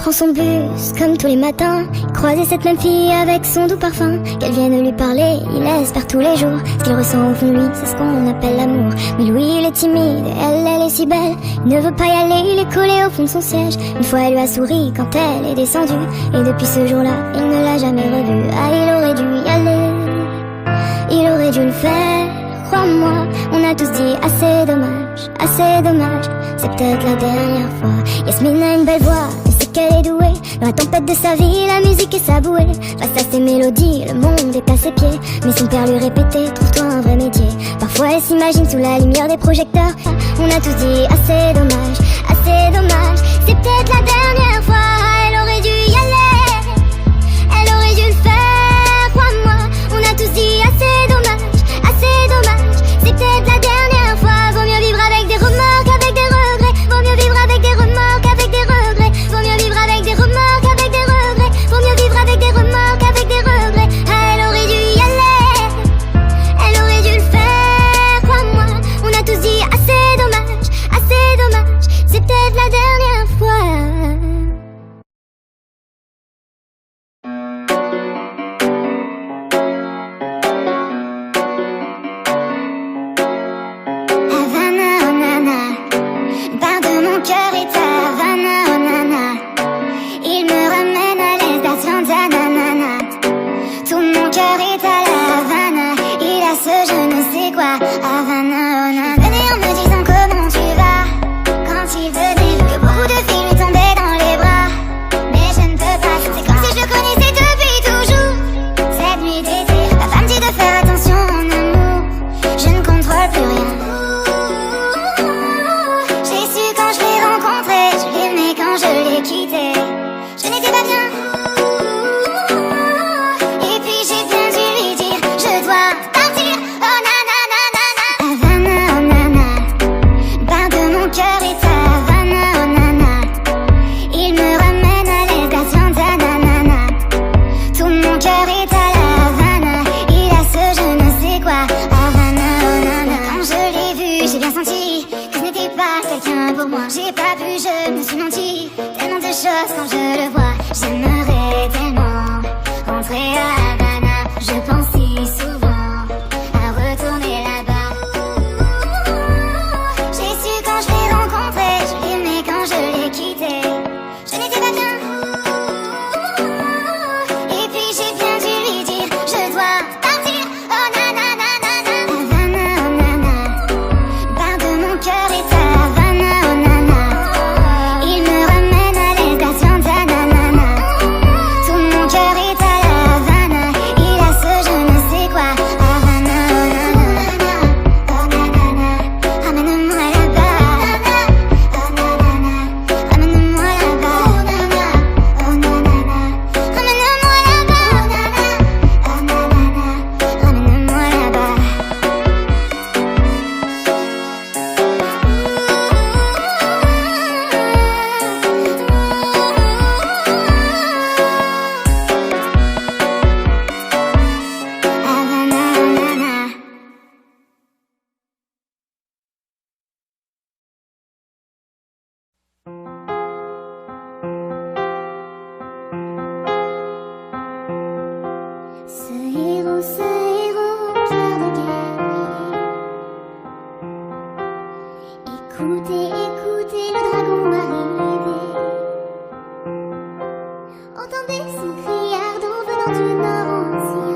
prend son bus comme tous les matins. Croiser cette même fille avec son doux parfum. Qu'elle vienne lui parler, il espère tous les jours. Ce qu'il ressent au fond de lui, c'est ce qu'on appelle l'amour. Mais lui il est timide, elle est si belle. Il ne veut pas y aller, il est collé au fond de son siège. Une fois elle lui a souri quand elle est descendue. Et depuis ce jour-là, il ne l'a jamais revue. Ah, il aurait dû y aller, il aurait dû le faire, crois-moi. On a tous dit assez dommage, assez dommage. C'est peut-être la dernière fois. Yasmine a une belle voix, et c'est qu'elle est douée. Dans la tempête de sa vie, la musique est sa bouée. Face à ses mélodies, le monde est à ses pieds. Mais son père lui répétait, trouve-toi un vrai métier. Parfois elle s'imagine sous la lumière des projecteurs. On a tous dit assez dommage, assez dommage. C'est peut-être la dernière fois. Elle aurait dû y aller, elle aurait dû le faire, crois-moi. On a tous dit assez dommage, assez dommage. C'est peut-être la dernière fois. Vaut mieux vivre avec des remords qu'avec des regrets. Vaut mieux vivre avec des remords qu'avec des regrets. Vaut mieux vivre avec des remords qu'avec des regrets. Vaut mieux vivre avec des remords qu'avec des regrets. Ah, elle aurait dû y aller, elle aurait dû le faire, crois-moi. On a tous dit assez dommage, assez dommage. C'est peut-être la dernière fois. Havana, oh nana, une part de mon cœur est à Havana, oh nana. Il me ramène à l'est d'Atlanta, nanana. Tout mon cœur est à la Havana. Il a ce je ne sais quoi, Havana, oh nana. Venez en me disant comment tu vas. Quand il venait, que beaucoup de filles lui tombaient dans les bras. Mais je ne peux pas, c'est comme si je le connaissais depuis toujours. Cette nuit d'été, ma femme dit de faire attention en amour. Je ne contrôle plus rien. J'ai su quand je l'ai rencontré, je l'aimais quand je l'ai quitté. Je n'étais pas bien. Et puis j'ai bien dû lui dire, je dois partir. Oh nana, nana, Havana, oh nana. Part de mon cœur est à Havana, oh nana. Il me ramène à l'est d'Atlanta, nanana. Tout mon cœur est à la Havana. Il a ce je ne sais quoi, Havana, oh nana. Quand je l'ai vu, j'ai bien senti que ce n'était pas quelqu'un pour moi. J'ai pas pu, je me suis menti. Tellement de choses quand je le vois. J'aimerais tellement rentrer à Havana. Je pense si souvent à retourner là-bas. J'ai su quand je l'ai rencontré, je l'aimais quand je l'ai quitté. Je n'étais pas bien. Et puis j'ai bien dû lui dire, je dois partir. Oh nana, nana, Havana, oh nana. Part de mon cœur est à Havana, oh nana. Il me ramène à l'est d'Atlanta, nanana. Tout mon cœur est à la Havana. Il a ce je ne sais quoi, Havana, oh nana. Oh nanana, ramène-moi là-bas. Oh nanana, ramène-moi là-bas. Oh nanana, ramène-moi là-bas. Oh nanana, ramène-moi là-bas. Havana, oh nana. Ce héros, cœur de guerrier. Écoutez, écoutez, le dragon arrivé. Entendez son cri ardent venant du nord entier.